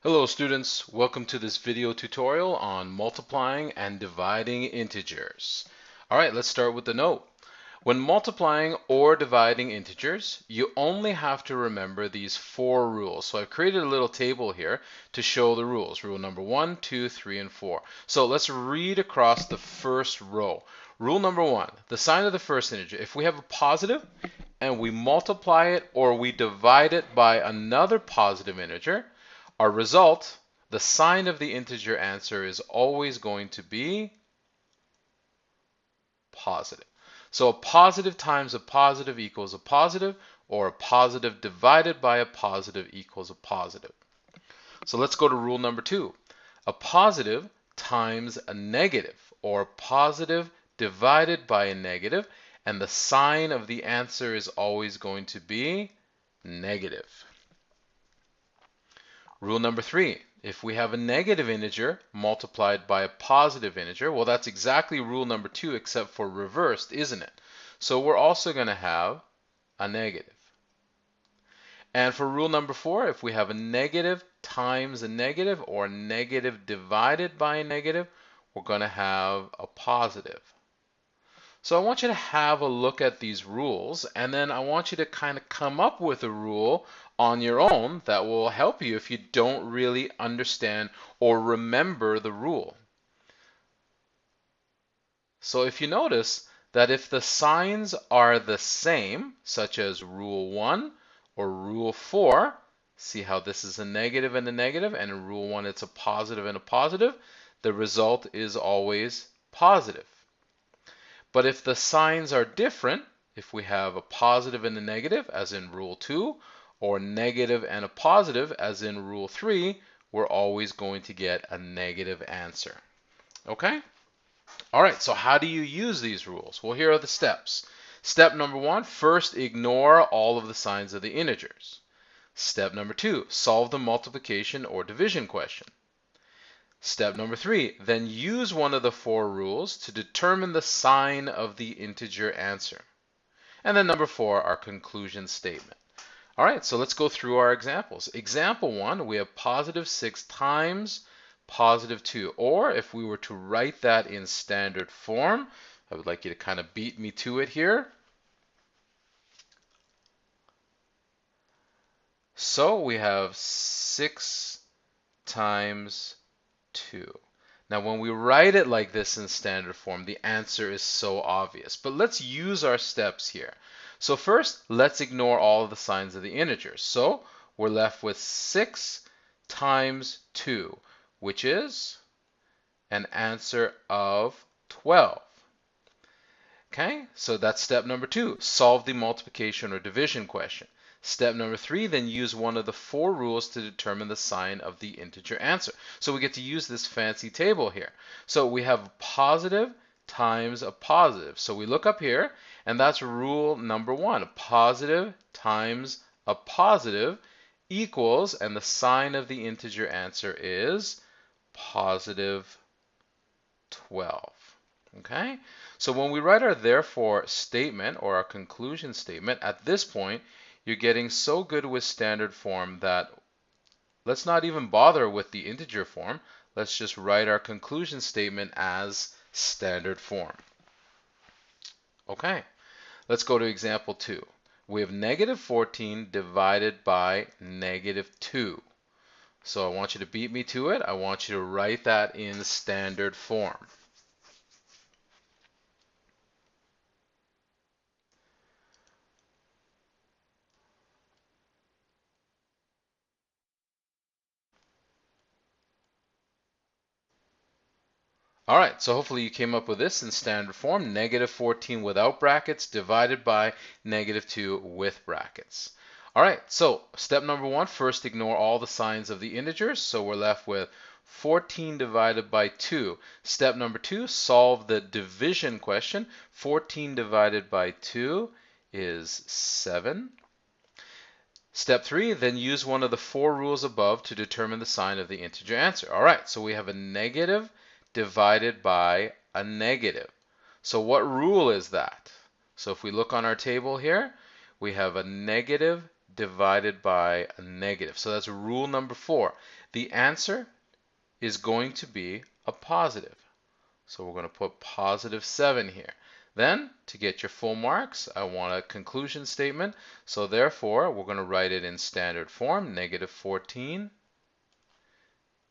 Hello students, welcome to this video tutorial on multiplying and dividing integers. Alright, let's start with the note. When multiplying or dividing integers, you only have to remember these four rules. So I've created a little table here to show the rules. Rule number 1, 2, 3, and 4. So let's read across the first row. Rule number 1, the sign of the first integer. If we have a positive and we multiply it or we divide it by another positive integer, our result, the sign of the integer answer, is always going to be positive. So a positive times a positive equals a positive, or a positive divided by a positive equals a positive. So let's go to rule number 2. A positive times a negative, or a positive divided by a negative, and the sign of the answer is always going to be negative. Rule number 3, if we have a negative integer multiplied by a positive integer, well, that's exactly rule number 2 except for reversed, isn't it? So we're also going to have a negative. And for rule number 4, if we have a negative times a negative or a negative divided by a negative, we're going to have a positive. So I want you to have a look at these rules, and then I want you to kind of come up with a rule on your own that will help you if you don't really understand or remember the rule. So if you notice that if the signs are the same, such as rule 1 or rule 4, see how this is a negative and a negative, and in rule 1 it's a positive and a positive, the result is always positive. But if the signs are different, if we have a positive and a negative, as in rule 2, or negative and a positive, as in rule 3, we're always going to get a negative answer. Okay? All right, so how do you use these rules? Well, here are the steps. Step number 1, first ignore all of the signs of the integers. Step number 2, solve the multiplication or division question. Step number 3, then use one of the four rules to determine the sign of the integer answer. And then number 4, our conclusion statement. All right, so let's go through our examples. Example 1, we have positive 6 times positive 2. Or if we were to write that in standard form, I would like you to kind of beat me to it here. So we have 6 times 2. Now, when we write it like this in standard form, the answer is so obvious. But let's use our steps here. So first, let's ignore all of the signs of the integers. So we're left with 6 times 2, which is an answer of 12. Okay, so that's step number 2. Solve the multiplication or division question. Step number 3, then use one of the four rules to determine the sign of the integer answer. So we get to use this fancy table here. So we have positive times a positive. So we look up here, and that's rule number 1. A positive times a positive equals, and the sign of the integer answer is positive 12. Okay? So when we write our therefore statement or our conclusion statement, at this point, you're getting so good with standard form that let's not even bother with the integer form. Let's just write our conclusion statement as standard form. Okay, let's go to example 2. We have negative 14 divided by negative 2. So I want you to beat me to it. I want you to write that in standard form. All right, so hopefully you came up with this in standard form, negative 14 without brackets divided by negative 2 with brackets. All right, so step number 1, first ignore all the signs of the integers. So we're left with 14 divided by 2. Step number 2, solve the division question. 14 divided by 2 is 7. Step 3, then use one of the four rules above to determine the sign of the integer answer. All right, so we have a negative divided by a negative. So what rule is that? So if we look on our table here, we have a negative divided by a negative. So that's rule number 4. The answer is going to be a positive. So we're going to put positive 7 here. Then, to get your full marks, I want a conclusion statement. So therefore, we're going to write it in standard form, negative 14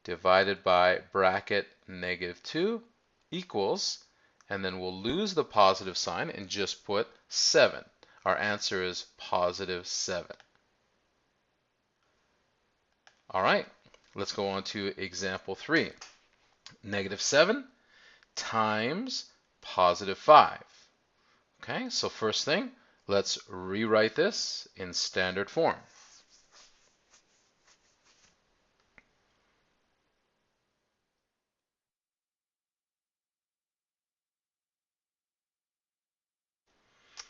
divided by bracket negative 2 equals, and then we'll lose the positive sign and just put 7. Our answer is positive 7. All right, let's go on to example 3. Negative 7 times positive 5. Okay, so first thing, let's rewrite this in standard form.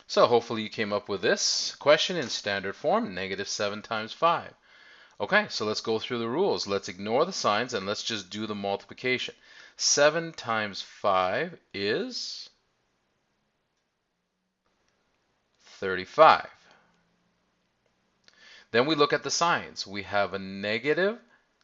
So hopefully you came up with this question in standard form, negative 7 times 5. Okay, so let's go through the rules. Let's ignore the signs and let's just do the multiplication. 7 times 5 is 35. Then we look at the signs. We have a negative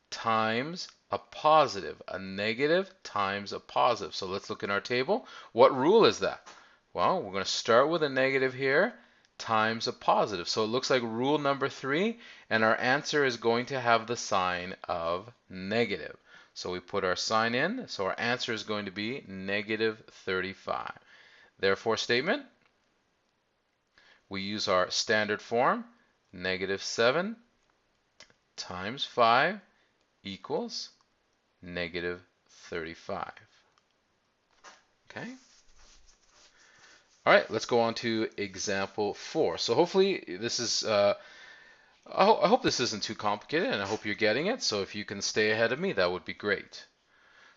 times a positive. A negative times a positive. So let's look in our table. What rule is that? Well, we're going to start with a negative here times a positive. So it looks like rule number 3, and our answer is going to have the sign of negative. So we put our sign in. So our answer is going to be negative 35. Therefore, statement, we use our standard form, negative 7 times 5 equals negative 35. Okay. All right, let's go on to example 4. So hopefully this is, I hope this isn't too complicated, and I hope you're getting it. So if you can stay ahead of me, that would be great.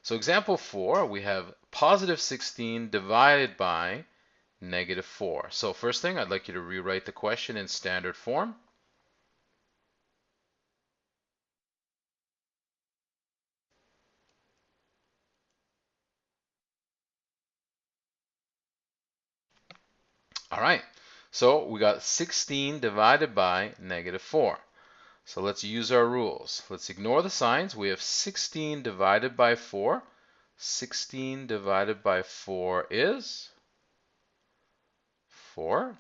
So example 4, we have positive 16 divided by negative 4. So first thing, I'd like you to rewrite the question in standard form. All right, so we got 16 divided by negative 4. So let's use our rules. Let's ignore the signs. We have 16 divided by 4. 16 divided by 4 is 4.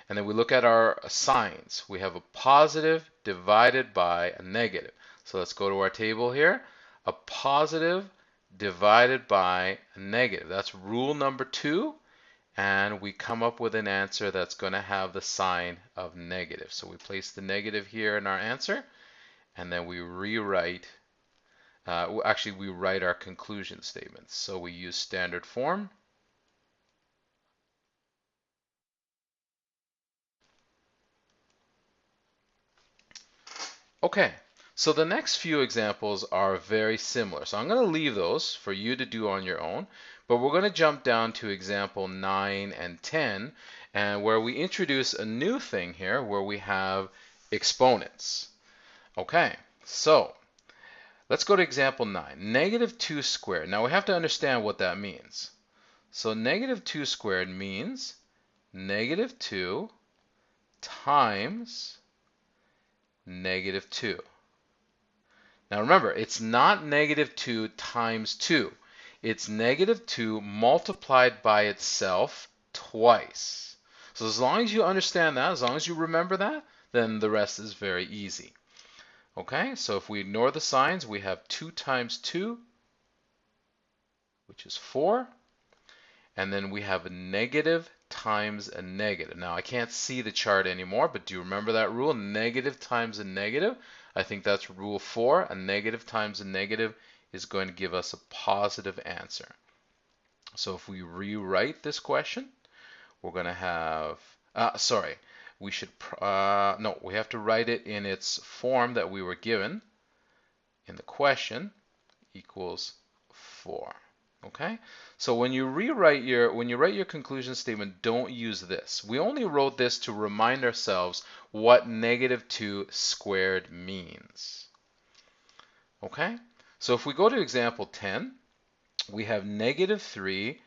And then we look at our signs. We have a positive divided by a negative. So let's go to our table here. A positive divided by a negative. That's rule number 2. And we come up with an answer that's going to have the sign of negative. So we place the negative here in our answer, and then we rewrite, we write our conclusion statements. So we use standard form. Okay, so the next few examples are very similar. So I'm going to leave those for you to do on your own, but we're going to jump down to example 9 and 10, and where we introduce a new thing here where we have exponents. Okay, so let's go to example 9. Negative 2 squared. Now we have to understand what that means. So negative 2 squared means negative 2 times negative 2. Now remember, it's not negative 2 times 2. It's negative 2 multiplied by itself twice. So as long as you understand that, as long as you remember that, then the rest is very easy. Okay, so if we ignore the signs, we have 2 times 2, which is 4. And then we have a negative times a negative. Now I can't see the chart anymore, but do you remember that rule? Negative times a negative. I think that's rule 4. A negative times a negative is going to give us a positive answer. So if we rewrite this question, we're going to have, we have to write it in its form that we were given in the question, equals 4. Okay, so when you write your conclusion statement, don't use this. We only wrote this to remind ourselves what negative 2 squared means. Okay, so if we go to example 10, we have negative 3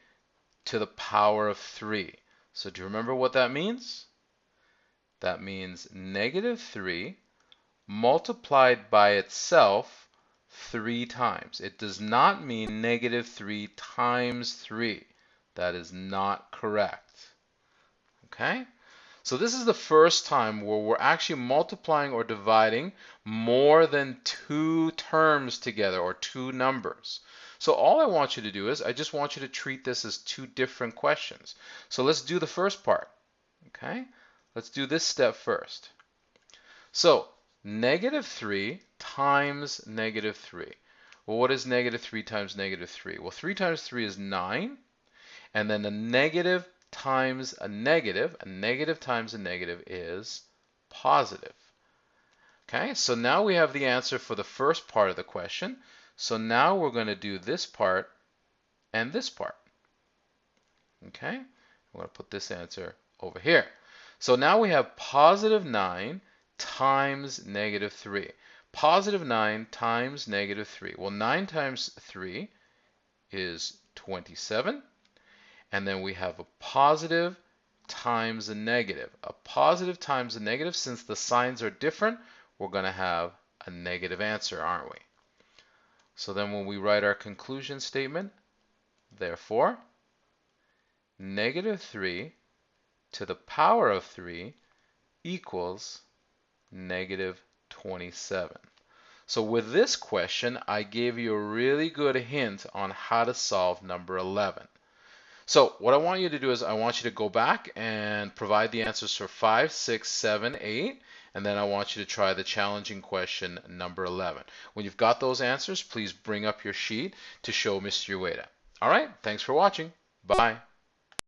to the power of 3. So do you remember what that means? That means negative 3 multiplied by itself 3 times. It does not mean negative 3 times 3. That is not correct. Okay? So this is the first time where we're actually multiplying or dividing more than 2 terms together or 2 numbers. So all I want you to do is I just want you to treat this as 2 different questions. So let's do the first part. Okay? Let's do this step first. So negative 3 times negative 3. Well, what is negative 3 times negative 3? Well, 3 times 3 is 9. And then a negative times a negative times a negative is positive. Okay, so now we have the answer for the first part of the question. So now we're going to do this part and this part. Okay, I'm going to put this answer over here. So now we have positive 9 times negative 3. Positive 9 times negative 3. Well, 9 times 3 is 27. And then we have a positive times a negative. A positive times a negative, since the signs are different, we're going to have a negative answer, aren't we? So then when we write our conclusion statement, therefore, negative 3 to the power of 3 equals negative 27. So with this question, I gave you a really good hint on how to solve number 11. So what I want you to do is I want you to go back and provide the answers for 5, 6, 7, 8, and then I want you to try the challenging question number 11. When you've got those answers, please bring up your sheet to show Mr. Ueda. All right, thanks for watching. Bye.